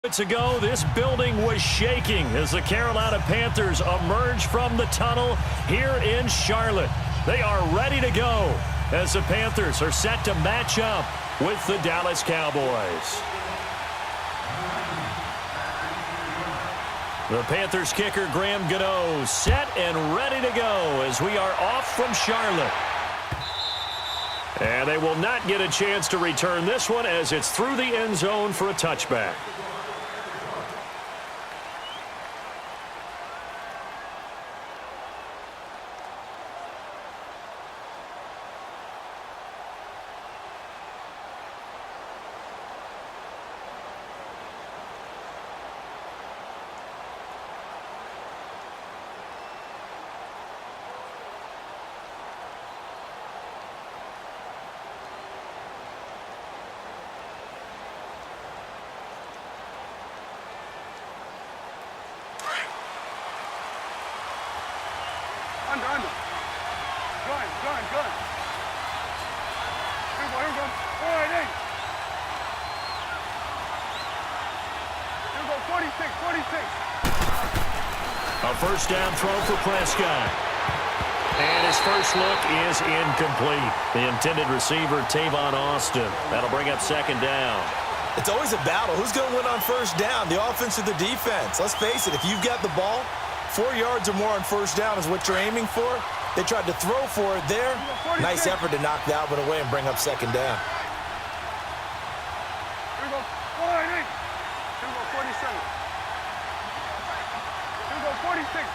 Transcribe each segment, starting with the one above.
Ago, this building was shaking as the Carolina Panthers emerge from the tunnel here in Charlotte. They are ready to go as the Panthers are set to match up with the Dallas Cowboys. The Panthers kicker Graham Gano set and ready to go as we are off from Charlotte. And they will not get a chance to return this one as it's through the end zone for a touchback. Under. Gun. Here we go. All right, hey. Here we go, 46. A first down throw for Prescott. And his first look is incomplete. The intended receiver, Tavon Austin. That'll bring up second down. It's always a battle. Who's going to win on first down, the offense or the defense? Let's face it, if you've got the ball, 4 yards or more on first down is what you're aiming for. They tried to throw for it there. Nice effort to knock that one away and bring up second down. Here we go. All right, hey. Here we go, 47. Here we go, 46.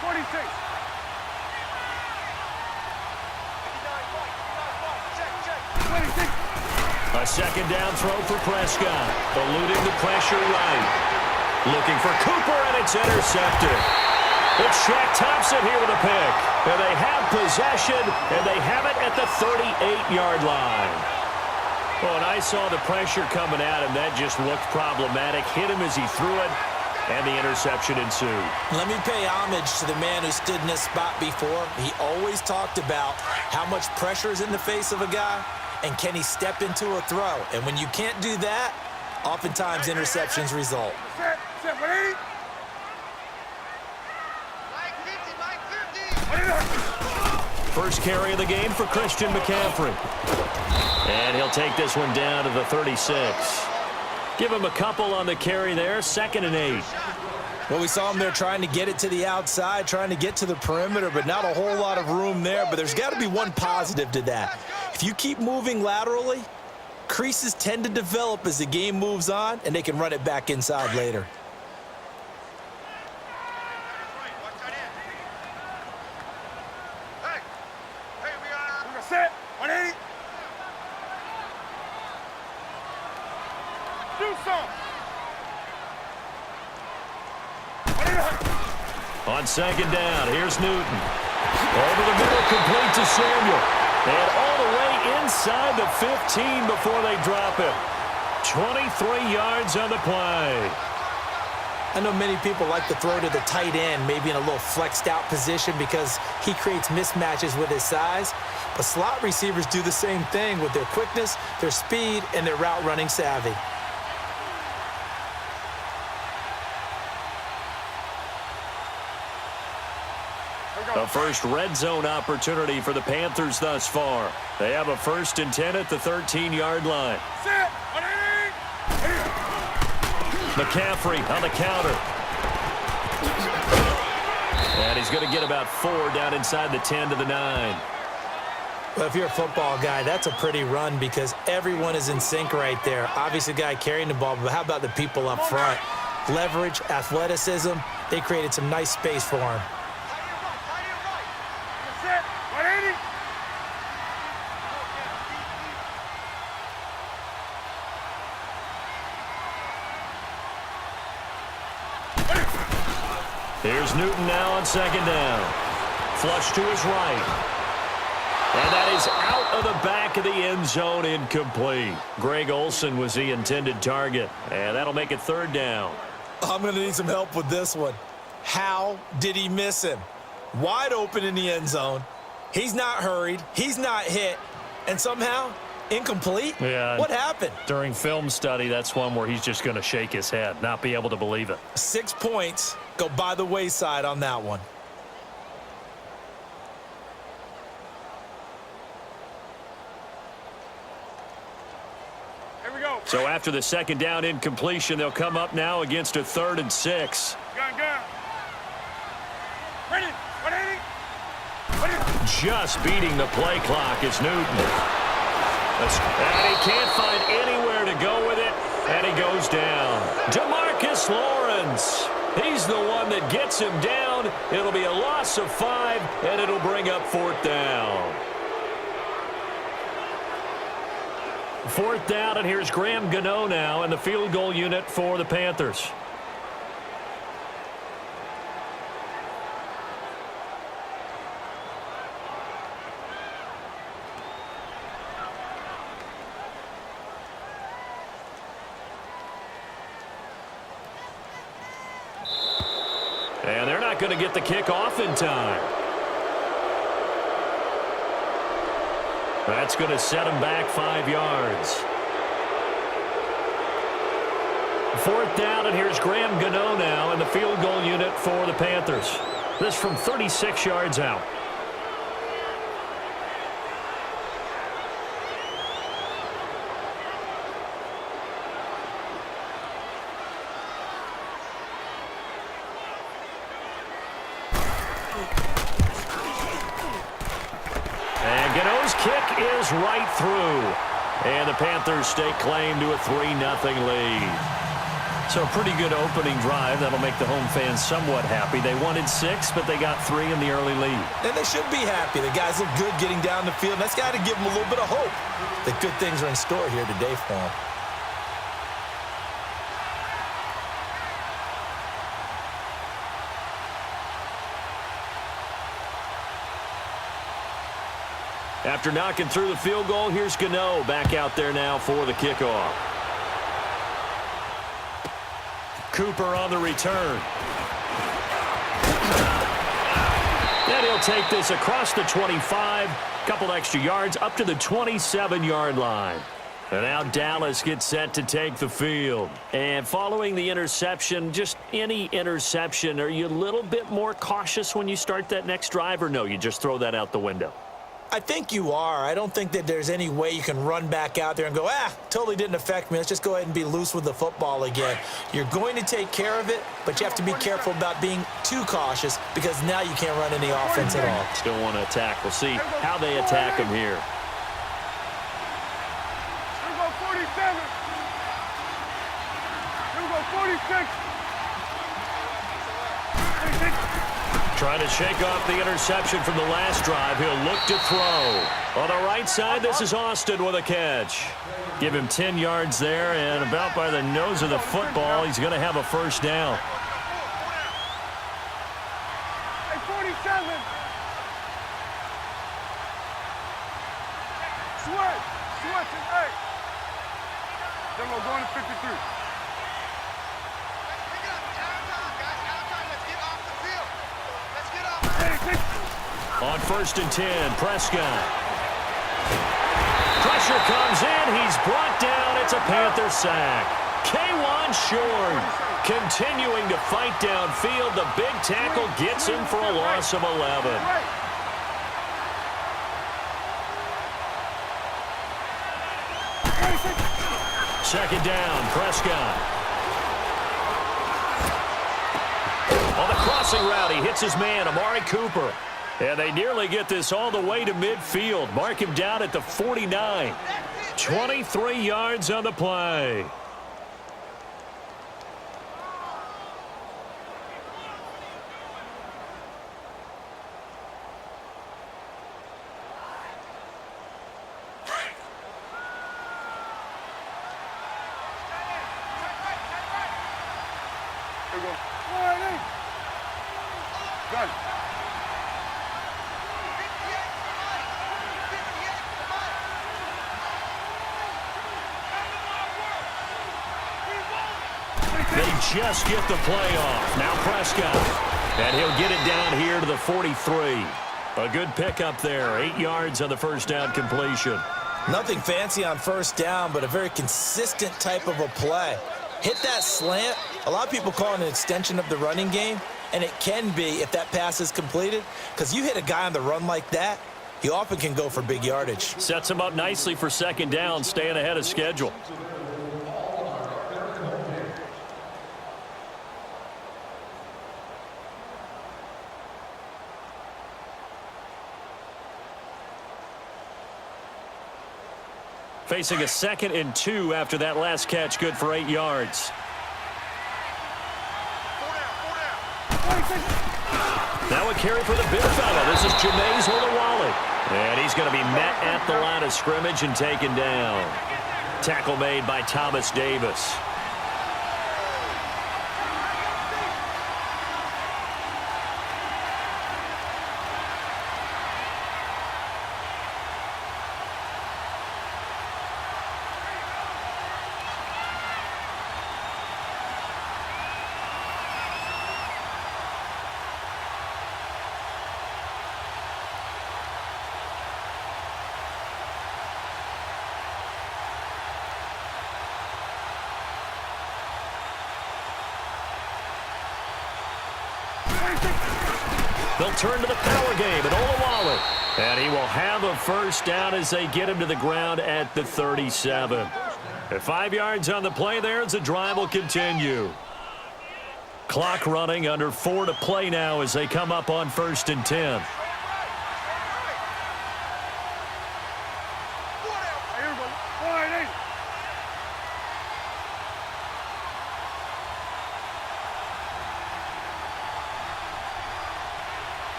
A second down throw for Prescott. Eluding the pressure right. Looking for Cooper, and it's intercepted. It's Shaq Thompson here with a pick. And they have possession, and they have it at the 38-yard line. Well, and I saw the pressure coming at him. That just looked problematic. Hit him as he threw it, and the interception ensued. Let me pay homage to the man who stood in this spot before. He always talked about how much pressure is in the face of a guy, and can he step into a throw. And when you can't do that, oftentimes interceptions result. Set, ready? First carry of the game for Christian McCaffrey. And he'll take this one down to the 36. Give him a couple on the carry there, 2nd and 8. Well, we saw him there trying to get it to the outside, trying to get to the perimeter, but not a whole lot of room there. But there's got to be one positive to that. If you keep moving laterally, creases tend to develop as the game moves on, and they can run it back inside later. Set, 180. Do some. On second down, here's Newton. Over the middle, complete to Samuel. And all the way inside the 15 before they drop it. 23 yards on the play. I know many people like to throw to the tight end, maybe in a little flexed out position because he creates mismatches with his size. But slot receivers do the same thing with their quickness, their speed, and their route running savvy. A first red zone opportunity for the Panthers thus far. They have a 1st and 10 at the 13-yard line. Set, McCaffrey on the counter. And he's going to get about 4 down inside the 10 to the 9. Well, if you're a football guy, that's a pretty run because everyone is in sync right there. Obviously, the guy carrying the ball, but how about the people up front? Leverage, athleticism, they created some nice space for him. set, 180. Here's Newton now on second down. Flush to his right. And that is out of the back of the end zone, incomplete. Greg Olsen was the intended target, and that'll make it 3rd down. I'm going to need some help with this one. How did he miss him? Wide open in the end zone. He's not hurried. He's not hit. And somehow Incomplete? Yeah. What happened? During film study, that's one where he's just going to shake his head, not be able to believe it. 6 points go by the wayside on that one. Here we go. So after the second down incompletion, they'll come up now against a 3rd and 6. Gun. Ready. 180. Just beating the play clock is Newton. And he can't find anywhere to go with it, and he goes down. DeMarcus Lawrence. He's the one that gets him down. It'll be a loss of 5, and it'll bring up 4th down. 4th down, and here's Graham Gano now in the field goal unit for the Panthers. And they're not going to get the kick off in time. That's going to set him back 5 yards. 4th down, and here's Graham Gano now in the field goal unit for the Panthers. This from 36 yards out. And Gano's kick is right through. And the Panthers stake claim to a 3-0 lead. So a pretty good opening drive. That'll make the home fans somewhat happy. They wanted 6, but they got 3 in the early lead. And they should be happy. The guys look good getting down the field. That's got to give them a little bit of hope that good things are in store here today for them. After knocking through the field goal, here's Gano back out there now for the kickoff. Cooper on the return. And he'll take this across the 25, couple extra yards up to the 27-yard line. And now Dallas gets set to take the field. And following the interception, just any interception, are you a little bit more cautious when you start that next drive, or no, you just throw that out the window? I think you are. I don't think that there's any way you can run back out there and go, totally didn't affect me. Let's just go ahead and be loose with the football again. You're going to take care of it, but you have to be careful about being too cautious because now you can't run any offense at all. Still want to attack. We'll see how they attack him here. Here we go 47. Here we go 46. 46. Trying to shake off the interception from the last drive. He'll look to throw. On the right side, this is Austin with a catch. Give him 10 yards there, and about by the nose of the football, he's going to have a first down. Hey, 47. Switch. Hey. Then we're going to 53. On 1st and 10, Prescott. Pressure comes in. He's brought down. It's a Panther sack. K'Wan Short continuing to fight downfield. The big tackle gets him for a loss of 11. Second down, Prescott. On the crossing route, he hits his man, Amari Cooper. And they nearly get this all the way to midfield. Mark him down at the 49. 23 yards on the play. Here we go. Gun. They just get the play off. Now Prescott. And he'll get it down here to the 43. A good pickup there. 8 yards on the first down completion. Nothing fancy on first down, but a very consistent type of a play. Hit that slant. A lot of people call it an extension of the running game, and it can be if that pass is completed, because you hit a guy on the run like that, he often can go for big yardage. Sets him up nicely for second down, staying ahead of schedule. Facing a 2nd and 2 after that last catch, good for 8 yards. Now a carry for the big fella. This is Jameis Olawale. And he's going to be met at the line of scrimmage and taken down. Tackle made by Thomas Davis. They'll turn to the power game at Olawale. And he will have a first down as they get him to the ground at the 37. At 5 yards on the play there as the drive will continue. Clock running, under 4 to play now as they come up on 1st and 10.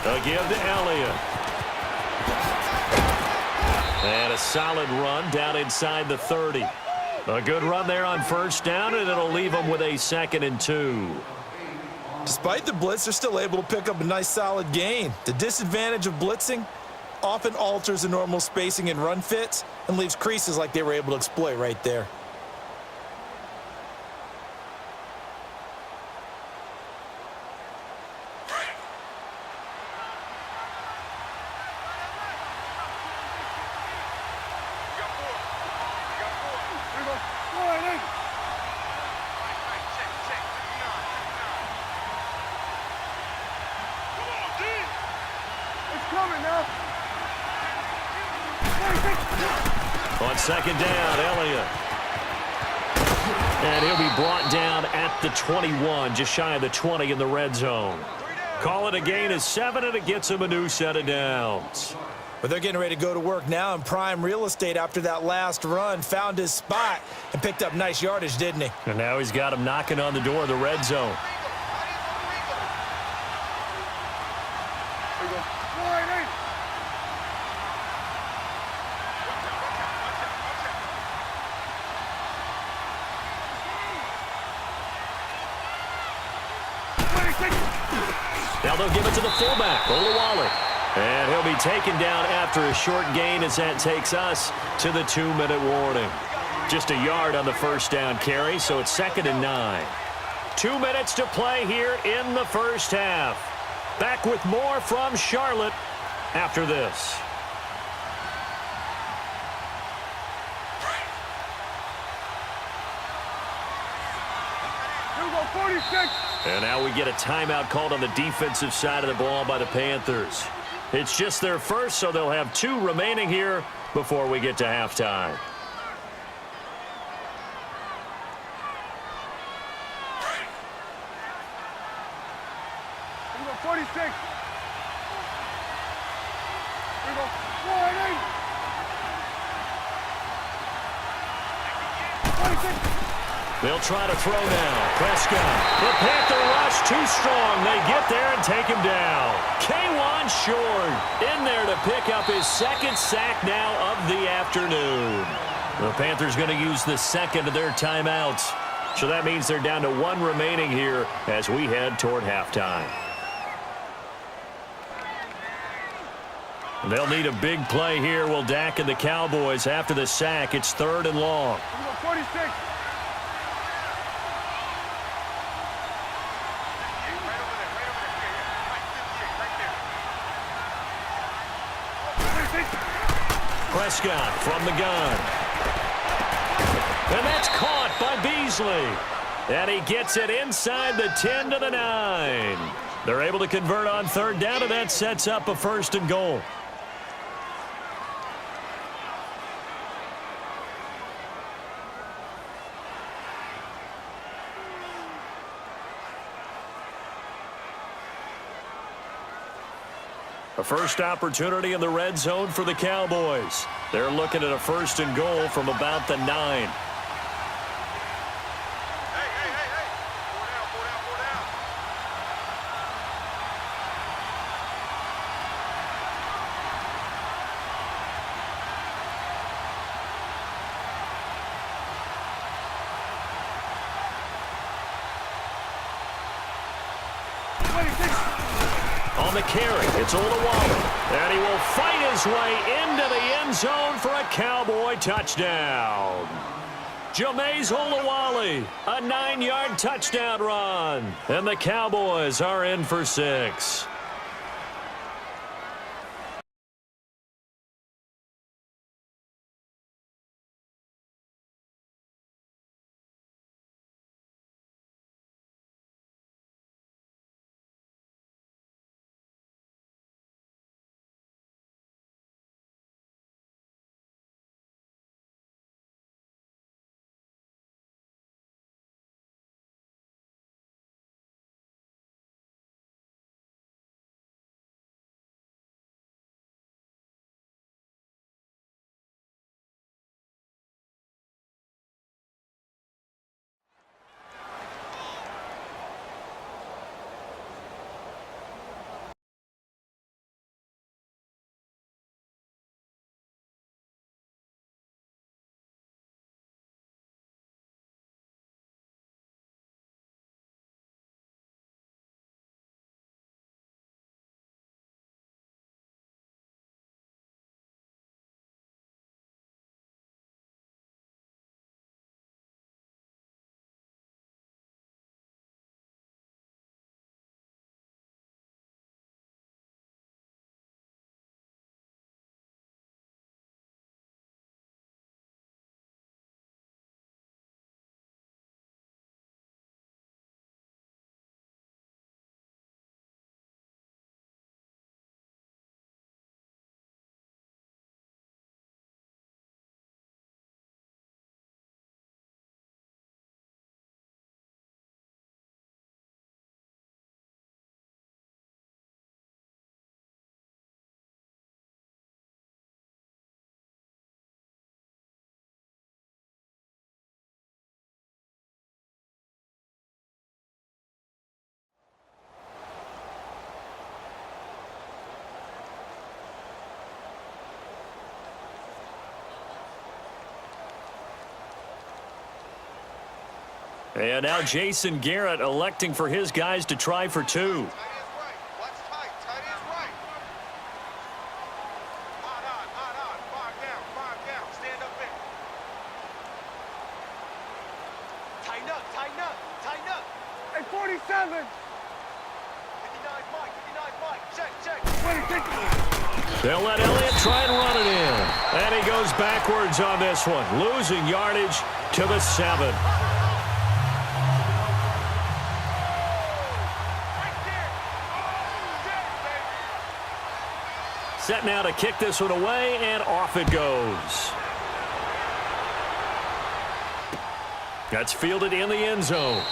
A give to Elliott. And a solid run down inside the 30. A good run there on first down, and it'll leave them with a 2nd and 2. Despite the blitz, they're still able to pick up a nice solid gain. The disadvantage of blitzing often alters the normal spacing and run fits and leaves creases like they were able to exploit right there. On 2nd down, Elliott. And he'll be brought down at the 21, just shy of the 20 in the red zone. Call it a gain of 7, and it gets him a new set of downs. But they're getting ready to go to work now in prime real estate after that last run. Found his spot and picked up nice yardage, didn't he? And now he's got him knocking on the door of the red zone. Now they'll give it to the fullback, Olawale. And he'll be taken down after a short gain as that takes us to the 2-minute warning. Just a yard on the first down carry, so it's 2nd and 9. 2 minutes to play here in the first half. Back with more from Charlotte after this. Here we go, 46. And now we get a timeout called on the defensive side of the ball by the Panthers. It's just their first, so they'll have 2 remaining here before we get to halftime. Here we go, 46. Here we go, 46. They'll try to throw now. Prescott. The Panther rush too strong. They get there and take him down. K1 Short in there to pick up his 2nd sack now of the afternoon. The Panthers going to use the 2nd of their timeouts. So that means they're down to 1 remaining here as we head toward halftime. They'll need a big play here, will Dak and the Cowboys after the sack. It's 3rd and long. Here we go, 46. Prescott from the gun. And that's caught by Beasley. And he gets it inside the 10 to the 9. They're able to convert on third down, and that sets up a 1st and goal. A first opportunity in the red zone for the Cowboys. They're looking at a 1st and goal from about the 9. On the carry, it's Olawale. And he will fight his way into the end zone for a Cowboy touchdown. Jameis Olawale, a 9-yard touchdown run. And the Cowboys are in for 6. And now Jason Garrett electing for his guys to try for 2. Tighten up. Hey, 47. 59 Mike. Check. They'll let Elliott try and run it in. And he goes backwards on this one, losing yardage to the 7. Set now to kick this one away, and off it goes. That's fielded in the end zone.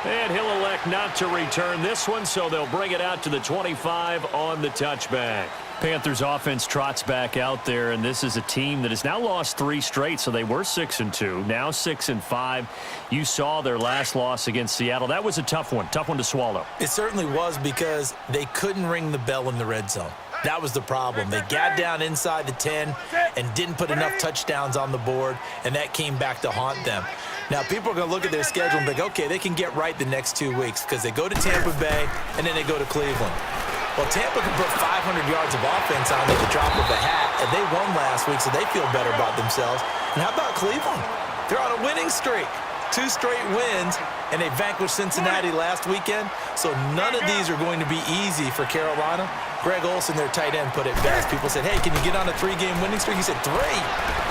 And he'll elect not to return this one, so they'll bring it out to the 25 on the touchback. Panthers offense trots back out there, and this is a team that has now lost 3 straight, so they were 6-2, now 6-5. You saw their last loss against Seattle. That was a tough one to swallow. It certainly was, because they couldn't ring the bell in the red zone. That was the problem. They got down inside the 10 and didn't put enough touchdowns on the board, and that came back to haunt them. Now, people are going to look at their schedule and think, okay, they can get right the next 2 weeks, because they go to Tampa Bay and then they go to Cleveland. Well, Tampa can put 500 yards of offense on at the drop of a hat, and they won last week, so they feel better about themselves. And how about Cleveland? They're on a winning streak. 2 straight wins, and they vanquished Cincinnati last weekend. So none of these are going to be easy for Carolina. Greg Olsen, their tight end, put it best. People said, hey, can you get on a 3-game winning streak? He said, 3.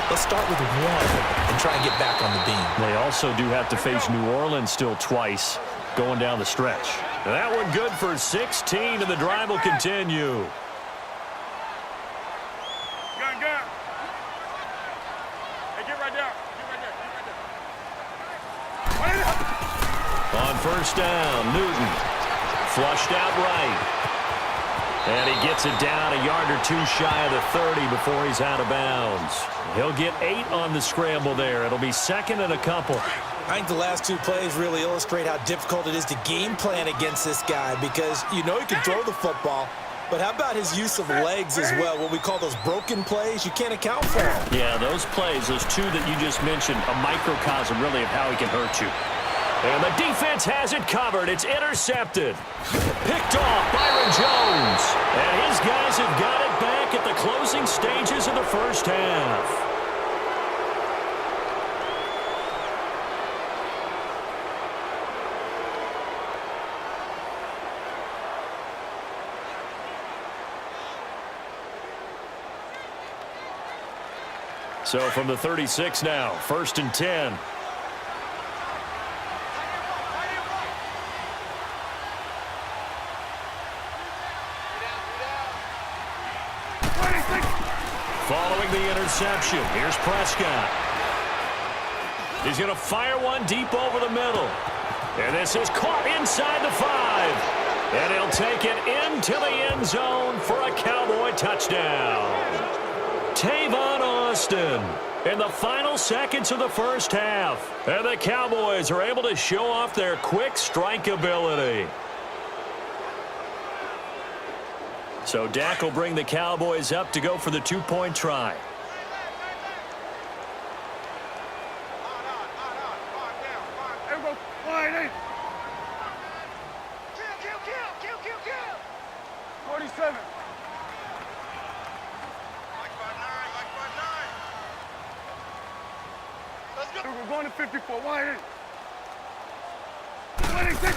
Let's start with 1 and try and get back on the beam. They also do have to face New Orleans still twice going down the stretch. That one good for 16, and the drive will continue. Gun. Hey, get right down. On first down, Newton flushed out right. And he gets it down a yard or 2 shy of the 30 before he's out of bounds. He'll get 8 on the scramble there. It'll be 2nd and a couple. I think the last 2 plays really illustrate how difficult it is to game plan against this guy, because you know he can throw the football, but how about his use of legs as well? What we call those broken plays, you can't account for them. Yeah, those plays, those 2 that you just mentioned, a microcosm really of how he can hurt you. And the defense has it covered. It's intercepted. Picked off Byron Jones. And his guys have got it back at the closing stages of the first half. So from the 36 now, 1st and 10. Following the interception, here's Prescott. He's going to fire one deep over the middle. And this is caught inside the 5. And he'll take it into the end zone for a Cowboy touchdown. Tavon Austin in the final seconds of the first half. And the Cowboys are able to show off their quick strike ability. So Dak will bring the Cowboys up to go for the 2-point try. Kill. 47. Let's go. We're going to 54. Wide 26.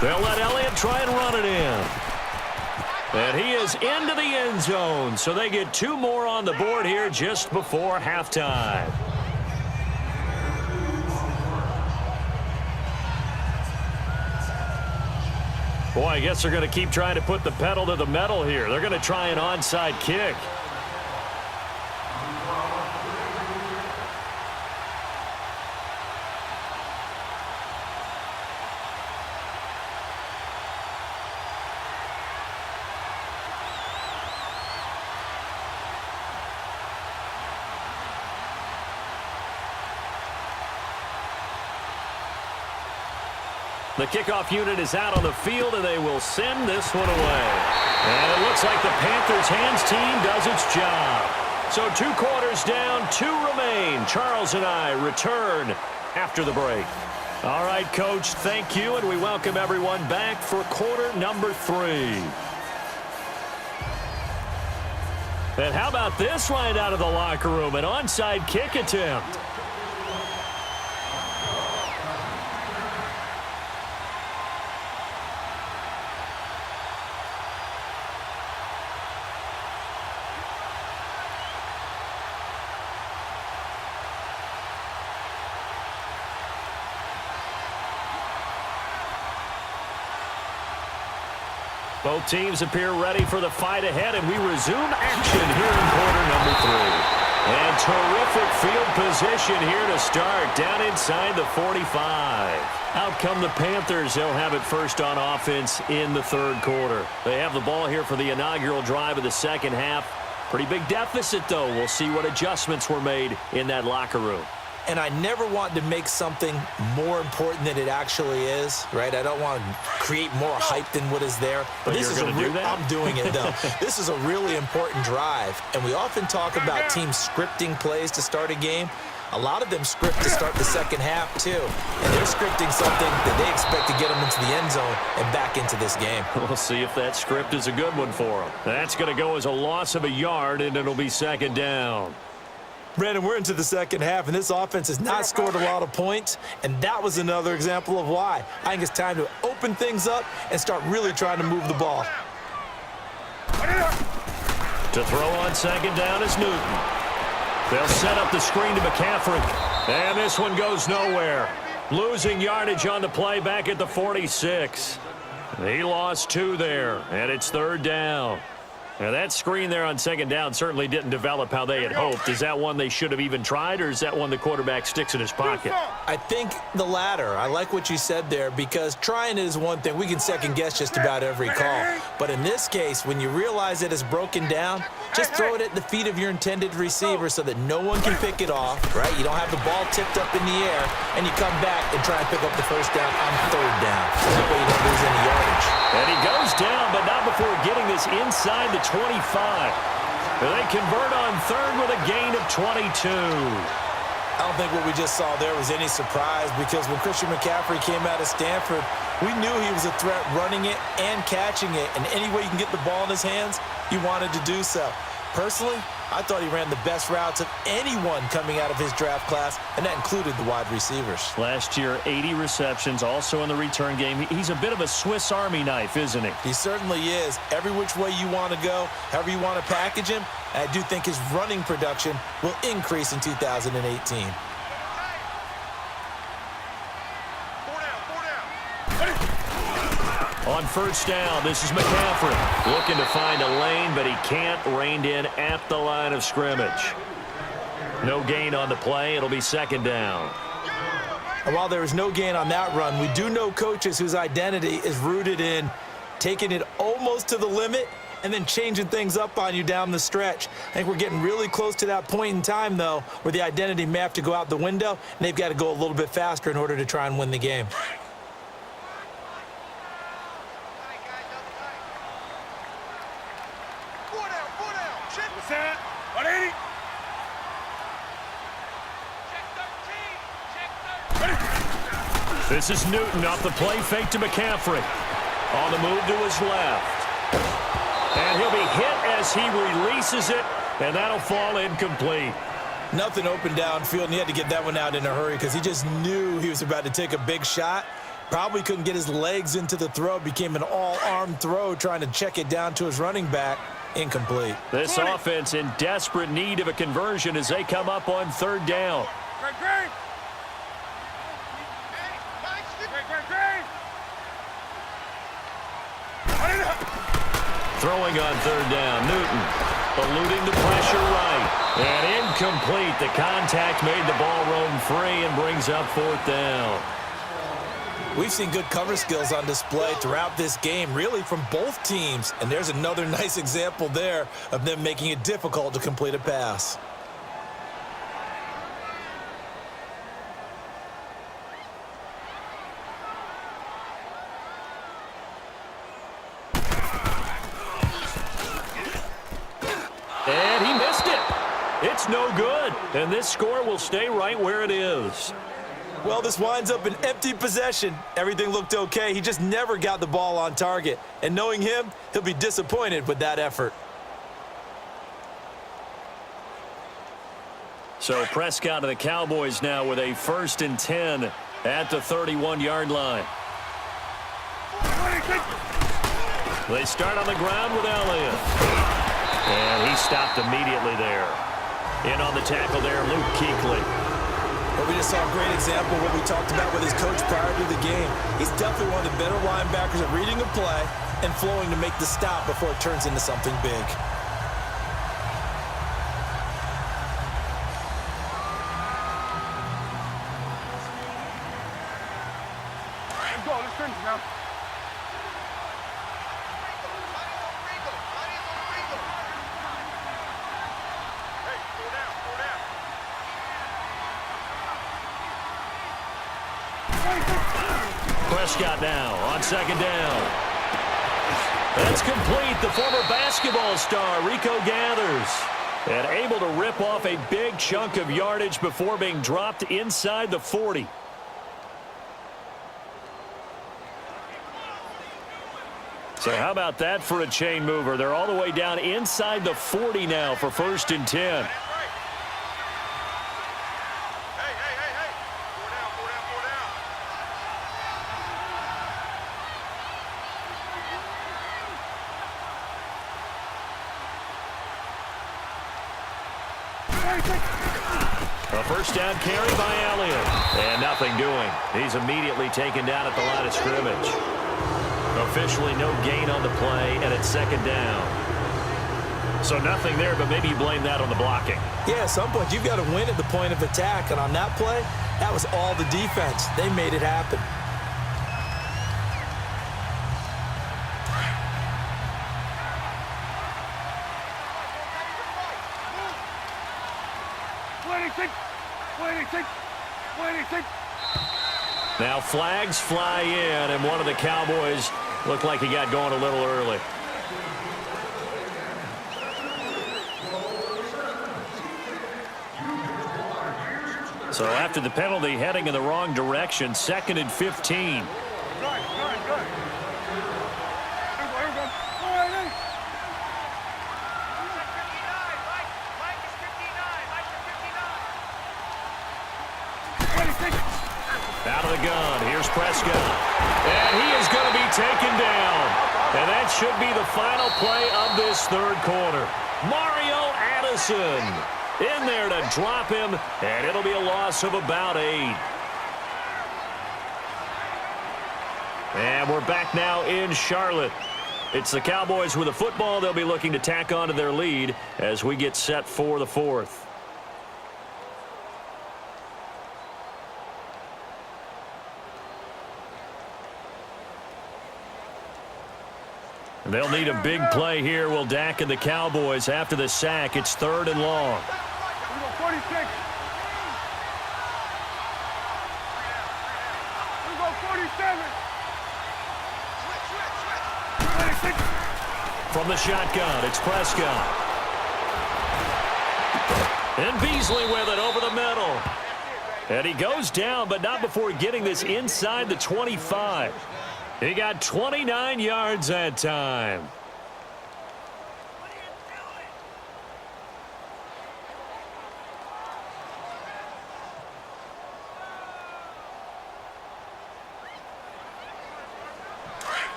They'll let Elliott try and run it in. And he is into the end zone, so they get 2 more on the board here just before halftime. Boy, I guess they're going to keep trying to put the pedal to the metal here. They're going to try an onside kick. The kickoff unit is out on the field, and they will send this one away. And it looks like the Panthers hands team does its job. So 2 quarters down, 2 remain. Charles and I return after the break. All right, Coach, thank you, and we welcome everyone back for quarter number 3. And how about this right out of the locker room, an onside kick attempt. Both teams appear ready for the fight ahead, and we resume action here in quarter number 3. And terrific field position here to start, down inside the 45. Out come the Panthers. They'll have it first on offense in the 3rd quarter. They have the ball here for the inaugural drive of the 2nd half. Pretty big deficit, though. We'll see what adjustments were made in that locker room. And I never want to make something more important than it actually is, right? I don't want to create more hype than what is there. But this is you're going to do that? I'm doing it, though. This is a really important drive. And we often talk about teams scripting plays to start a game. A lot of them script to start the 2nd half, too. And they're scripting something that they expect to get them into the end zone and back into this game. We'll see if that script is a good one for them. That's going to go as a loss of a yard, and it'll be 2nd down. Brandon, we're into the 2nd half, and this offense has not scored a lot of points, and that was another example of why. I think it's time to open things up and start really trying to move the ball. To throw on second down is Newton. They'll set up the screen to McCaffrey. And this one goes nowhere. Losing yardage on the play back at the 46. He lost 2 there, and it's third down. Now, that screen there on second down certainly didn't develop how they had hoped. Is that one they should have even tried, or is that one the quarterback sticks in his pocket? I think the latter. I like what you said there, because trying it is one thing. We can second-guess just about every call. But in this case, when you realize it is broken down, just throw it at the feet of your intended receiver so that no one can pick it off, right? You don't have the ball tipped up in the air, and you come back and try and pick up the first down on third down. That way you don't lose any yardage. And he goes down, but not before getting this inside the 25. They convert on third with a gain of 22. I don't think what we just saw there was any surprise, because when Christian McCaffrey came out of Stanford, we knew he was a threat running it and catching it. And any way you can get the ball in his hands, he wanted to do so. Personally, I thought he ran the best routes of anyone coming out of his draft class, and that included the wide receivers. Last year, 80 receptions, also in the return game. He's a bit of a Swiss Army knife, isn't he? He certainly is. Every which way you want to go, however you want to package him, I do think his running production will increase in 2018. On first down, this is McCaffrey. Looking to find a lane, but he can't. Reined in at the line of scrimmage. No gain on the play. It'll be second down. And while there is no gain on that run, we do know coaches whose identity is rooted in taking it almost to the limit and then changing things up on you down the stretch. I think we're getting really close to that point in time, though, where the identity may have to go out the window, and they've got to go a little bit faster in order to try and win the game. This is Newton off the play fake to McCaffrey. On the move to his left. And he'll be hit as he releases it, and that'll fall incomplete. Nothing open downfield, and he had to get that one out in a hurry because he just knew he was about to take a big shot. Probably couldn't get his legs into the throw. Became an all-arm throw trying to check it down to his running back. Incomplete. This offense in desperate need of a conversion as they come up on third down. Throwing on third down, Newton eluding the pressure right. And incomplete. The contact made the ball roam free and brings up fourth down. We've seen good cover skills on display throughout this game, really from both teams. And there's another nice example there of them making it difficult to complete a pass. And he missed it. It's no good. And this score will stay right where it is. Well, this winds up an empty possession. Everything looked okay. He just never got the ball on target. And knowing him, he'll be disappointed with that effort. So Prescott and the Cowboys now with a 1st and 10 at the 31-yard line. They start on the ground with Elliott. And he stopped immediately there. In on the tackle there, Luke Kuechly. Well, we just saw a great example of what we talked about with his coach prior to the game. He's definitely one of the better linebackers at reading a play and flowing to make the stop before it turns into something big. Let's go. Let's finish now. Prescott now on second down. That's complete. The former basketball star, Rico Gathers. And able to rip off a big chunk of yardage before being dropped inside the 40. So how about that for a chain mover? They're all the way down inside the 40 now for 1st and 10. A first down carry by Elliott. And nothing doing. He's immediately taken down at the line of scrimmage. Officially no gain on the play, and it's second down. So nothing there, but maybe you blame that on the blocking. Yeah, at some point you've got to win at the point of attack, and on that play, that was all the defense. They made it happen. Now flags fly in, and one of the Cowboys looked like he got going a little early. So after the penalty, heading in the wrong direction, 2nd and 15. Out of the gun, here's Prescott. And he is going to be taken down. And that should be the final play of this third quarter. Mario Addison in there to drop him, and it'll be a loss of about 8. And we're back now in Charlotte. It's the Cowboys with the football. They'll be looking to tack on to their lead as we get set for the fourth. They'll need a big play here. Will Dak and the Cowboys after the sack. It's 3rd and long. 46. We go 47. From the shotgun, it's Prescott. And Beasley with it over the middle. And he goes down, but not before getting this inside the 25. He got 29 yards that time.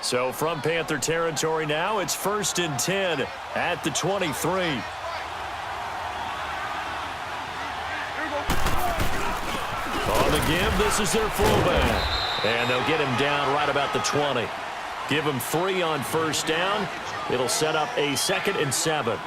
So from Panther territory now, it's 1st and 10 at the 23. On the give, this is their fullback. And they'll get him down right about the 20. Give him 3 on first down. It'll set up a 2nd and 7.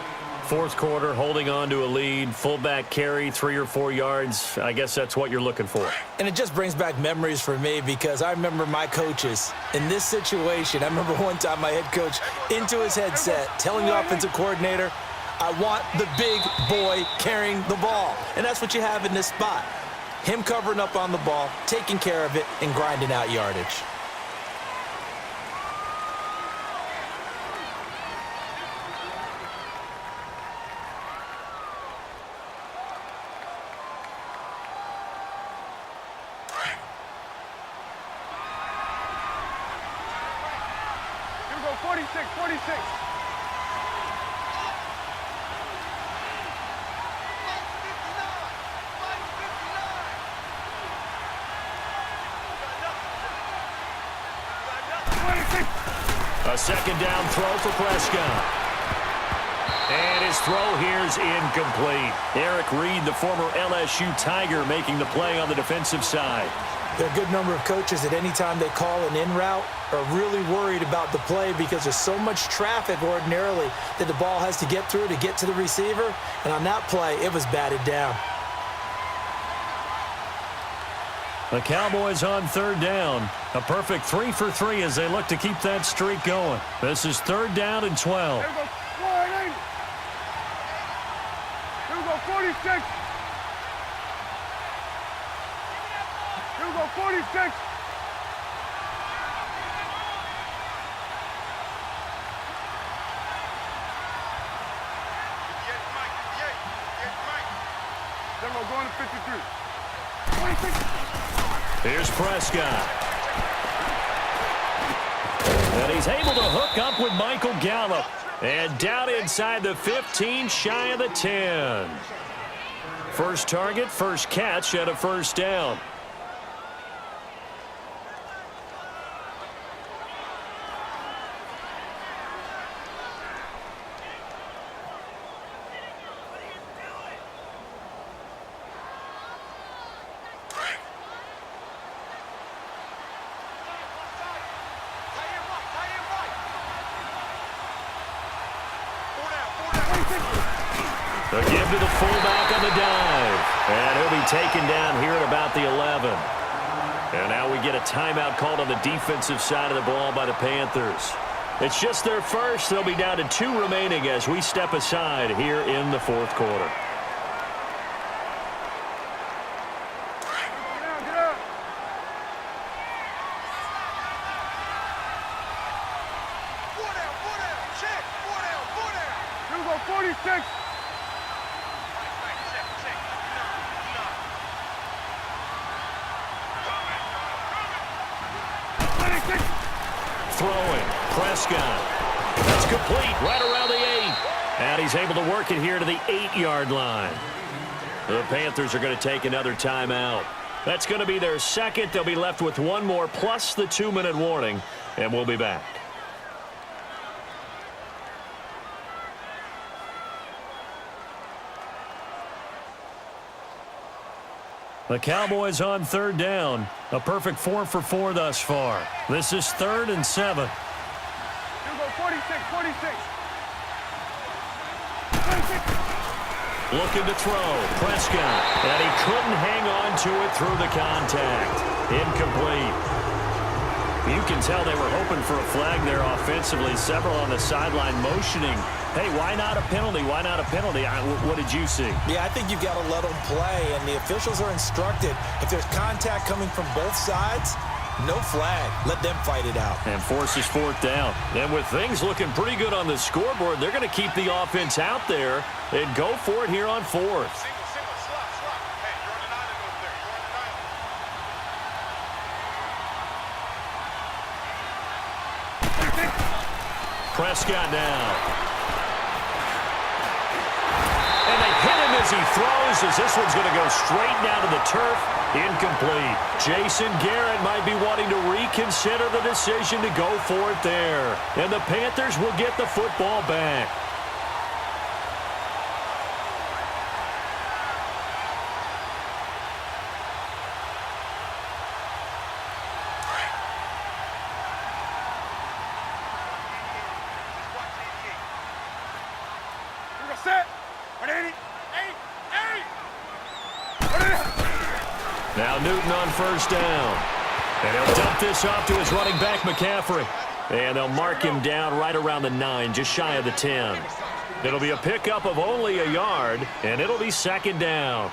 Fourth quarter, holding on to a lead. Fullback carry, 3 or 4 yards. I guess that's what you're looking for. And it just brings back memories for me because I remember my coaches in this situation. I remember one time my head coach into his headset telling the offensive coordinator, I want the big boy carrying the ball. And that's what you have in this spot. Him covering up on the ball, taking care of it, and grinding out yardage. Here we go 46, 46. A second down throw for Prescott. And his throw here is incomplete. Eric Reed, the former LSU Tiger, making the play on the defensive side. There are a good number of coaches that any time they call an in route are really worried about the play because there's so much traffic ordinarily that the ball has to get through to get to the receiver. And on that play, it was batted down. The Cowboys on 3rd down. A perfect 3 for 3 as they look to keep that streak going. This is 3rd down and 12. Here we go 48. Here we go 46. Here we go 46. Then we're going to 53. 26. Here's Prescott. And he's able to hook up with Michael Gallup. And down inside the 15, shy of the 10. First target, first catch, and a first down. The give to the fullback on the dive. And he'll be taken down here at about the 11. And now we get a timeout called on the defensive side of the ball by the Panthers. It's just their first. They'll be down to 2 remaining as we step aside here in the fourth quarter. Get up. 4 down, check, 4 down. 46. Throwing. Prescott. That's complete right around the 8. And he's able to work it here to the 8-yard line. The Panthers are going to take another timeout. That's going to be their second. They'll be left with 1 more plus the 2-minute warning. And we'll be back. The Cowboys on 3rd down. A perfect 4 for 4 thus far. This is 3rd and 7. 46. Looking to throw. Prescott. And he couldn't hang on to it through the contact. Incomplete. You can tell they were hoping for a flag there offensively. Several on the sideline motioning. Hey, why not a penalty? Why not a penalty? What did you see? Yeah, I think you've got to let them play, and the officials are instructed. If there's contact coming from both sides, no flag. Let them fight it out. And forces 4th down. And with things looking pretty good on the scoreboard, they're going to keep the offense out there and go for it here on 4th. Single, slot. Hey, you're on the 9 over there. You're on the 9. Prescott now. And they hit him as he throws, as this one's going to go straight down to the turf. Incomplete. Jason Garrett might be wanting to reconsider the decision to go for it there. And the Panthers will get the football back. Set. Now Newton on 1st down. And he'll dump this off to his running back, McCaffrey. And they'll mark him down right around the 9, just shy of the 10. It'll be a pickup of only a yard, and it'll be 2nd down.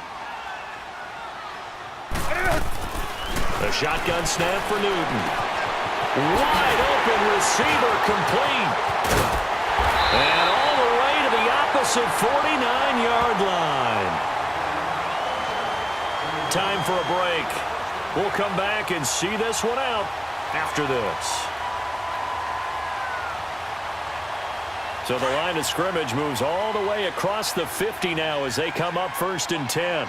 The shotgun snap for Newton. Wide open receiver complete. And all the way to the opposite 49-yard line. Time for a break. We'll come back and see this one out after this. So the line of scrimmage moves all the way across the 50 now as they come up 1st and 10.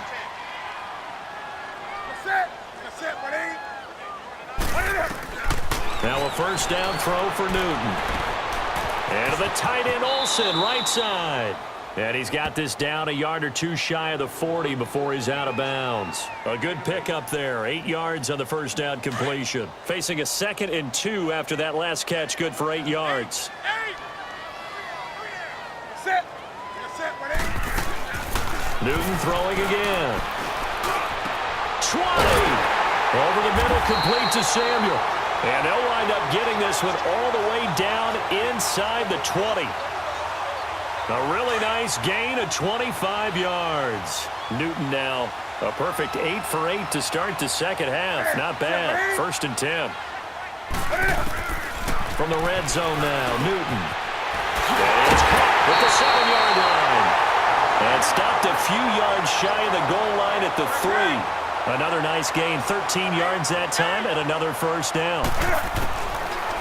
Now a 1st down throw for Newton. And to the tight end Olsen, right side. And he's got this down a yard or 2 shy of the 40 before he's out of bounds. A good pickup there. 8 yards on the 1st down completion. Facing a 2nd and 2 after that last catch. Good for 8 yards. Newton throwing again. 20. Over the middle, complete to Samuel. And they'll wind up getting this one all the way down inside the 20. A really nice gain of 25 yards. Newton now a perfect 8 for 8 to start the 2nd half. Not bad. 1st and 10. From the red zone now, Newton. And it's caught at the 7-yard line. And stopped a few yards shy of the goal line at the 3. Another nice gain, 13 yards that time, and another 1st down.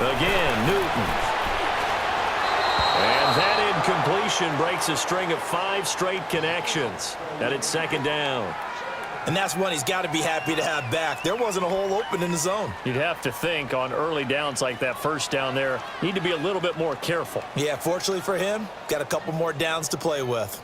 Again, Newton. And that incompletion breaks a string of 5 straight connections. And it's 2nd down. And that's one he's got to be happy to have back. There wasn't a hole open in the zone. You'd have to think on early downs like that 1st down there, need to be a little bit more careful. Yeah, fortunately for him, got a couple more downs to play with.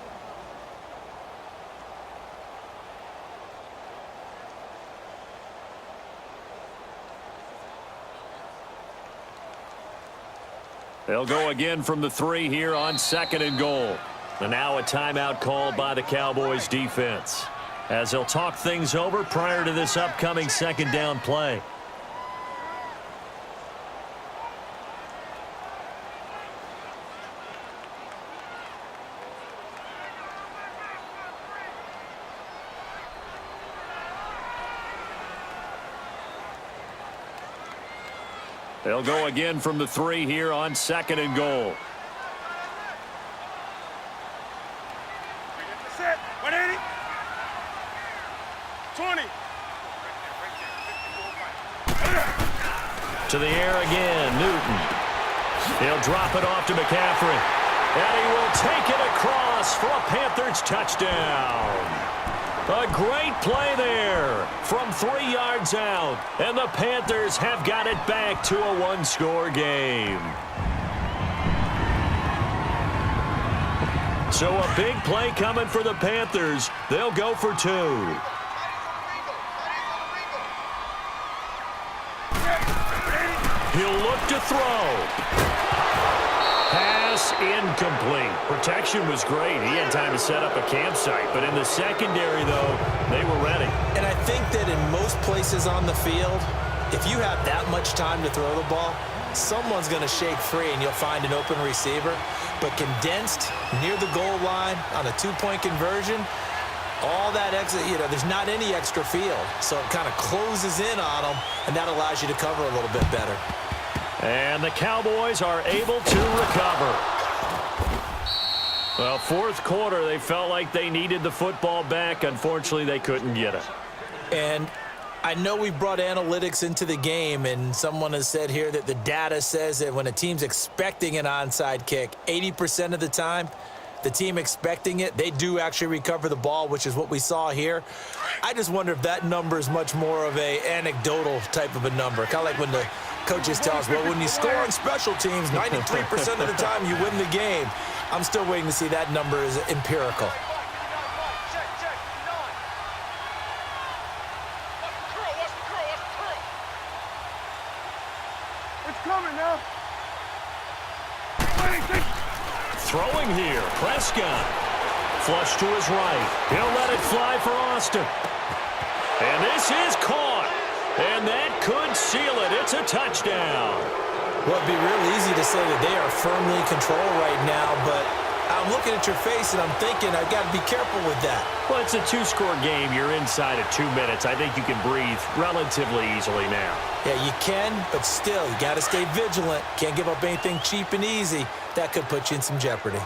They'll go again from the 3 here on 2nd and goal. And now a timeout called by the Cowboys defense, as they'll talk things over prior to this upcoming second down play. They'll go again from the 3 here on 2nd and goal. Set. 180. 20. To the air again, Newton. He'll drop it off to McCaffrey. And he will take it across for a Panthers touchdown. A great play there from 3 yards out. And the Panthers have got it back to a one-score game. So a big play coming for the Panthers. They'll go for 2. He'll look to throw. Pass incomplete. Protection was great. He had time to set up a campsite. But in the secondary, though, they were ready. And I think that in most places on the field, if you have that much time to throw the ball, someone's going to shake free and you'll find an open receiver. But condensed near the goal line on a 2-point conversion, all that exit, there's not any extra field. So it kind of closes in on them, and that allows you to cover a little bit better. And the Cowboys are able to recover. Well, 4th quarter, they felt like they needed the football back. Unfortunately, they couldn't get it. And I know we brought analytics into the game, and someone has said here that the data says that when a team's expecting an onside kick, 80% of the time, the team expecting it, they do actually recover the ball, which is what we saw here. I just wonder if that number is much more of a anecdotal type of a number. Kind of like when the coaches tell us, well, when you score on special teams, 93% of the time you win the game. I'm still waiting to see that number is empirical. It's coming now. Throwing here, Prescott. Flush to his right. He'll let it fly for Austin. And this is caught. And that could seal it. It's a touchdown. Well, it'd be real easy to say that they are firmly in control right now, but I'm looking at your face and I'm thinking I've got to be careful with that. Well, it's a 2-score game. You're inside of 2 minutes. I think you can breathe relatively easily now. Yeah, you can, but still, you got to stay vigilant. Can't give up anything cheap and easy. That could put you in some jeopardy.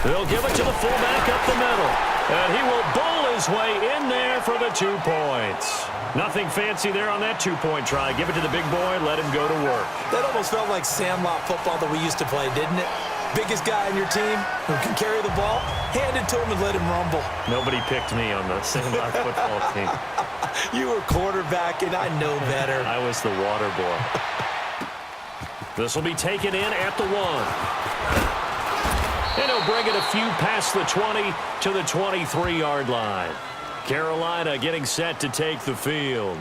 They'll give it to the fullback up the middle. And he will bowl his way in there for the 2 points. Nothing fancy there on that 2-point try. Give it to the big boy, let him go to work. That almost felt like sandlot football that we used to play, didn't it? Biggest guy on your team who can carry the ball, hand it to him and let him rumble. Nobody picked me on the sandlot football team. You were quarterback, and I know better. I was the water boy. This will be taken in at the 1. And he'll bring it a few past the 20 to the 23-yard line. Carolina getting set to take the field.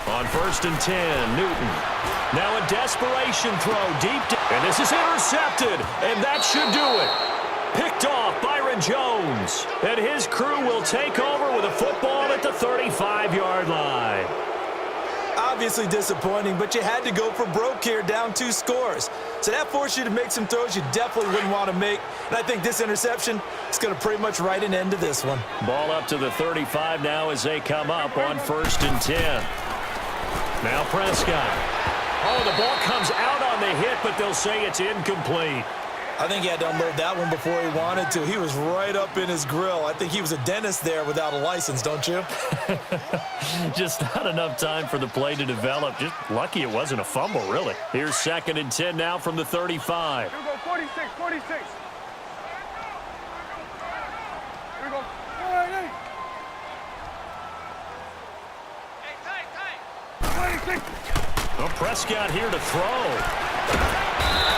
On 1st and 10, Newton. Now a desperation throw deep. And this is intercepted. And that should do it. Picked off Byron Jones. And his crew will take over with a football at the 35-yard line. Obviously disappointing, but you had to go for broke here, down 2 scores. So that forced you to make some throws you definitely wouldn't want to make. And I think this interception is going to pretty much write an end to this one. Ball up to the 35 now as they come up on 1st and 10. Now Prescott. Oh, the ball comes out on the hit, but they'll say it's incomplete. I think he had to unload that one before he wanted to. He was right up in his grill. I think he was a dentist there without a license, don't you? Just not enough time for the play to develop. Just lucky it wasn't a fumble, really. Here's 2nd and 10 now from the 35. Here we go, 46, 46. Here we go, 48. 26. Well, Prescott here to throw.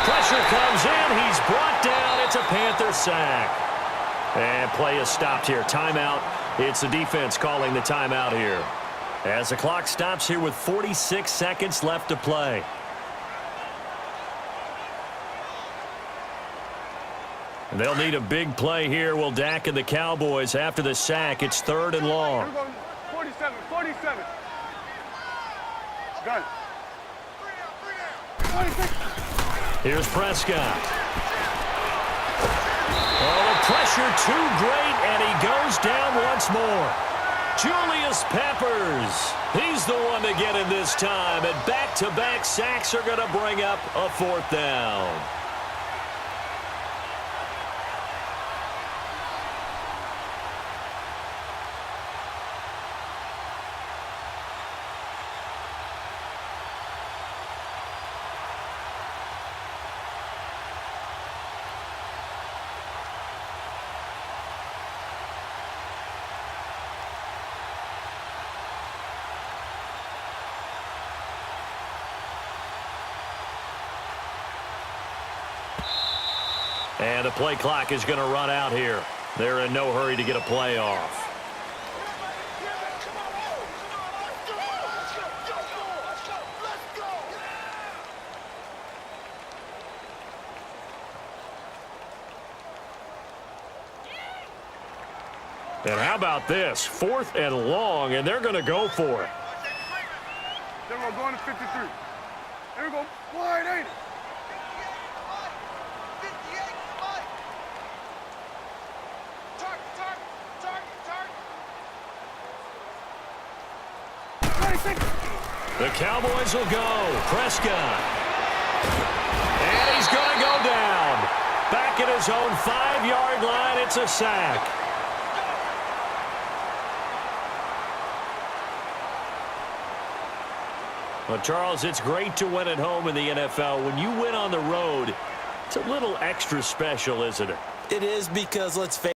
Pressure comes in. He's brought down. It's a Panther sack. And play is stopped here. Timeout. It's the defense calling the timeout here. As the clock stops here with 46 seconds left to play. And they'll need a big play here. Will Dak and the Cowboys after the sack. It's 3rd and long. Here we go, 47, 47. Gun. 26. Here's Prescott. Oh, the pressure too great, and he goes down once more. Julius Peppers. He's the one to get in this time, and back-to-back sacks are going to bring up a 4th down. And the play clock is going to run out here. They're in no hurry to get a play off. And how about this? 4th and long, and they're going to go for it. Then we're going to 53. Here we go, wide 80. The Cowboys will go. Prescott. And he's going to go down. Back at his own 5-yard line. It's a sack. Well, Charles, it's great to win at home in the NFL. When you win on the road, it's a little extra special, isn't it? It is because, let's face it,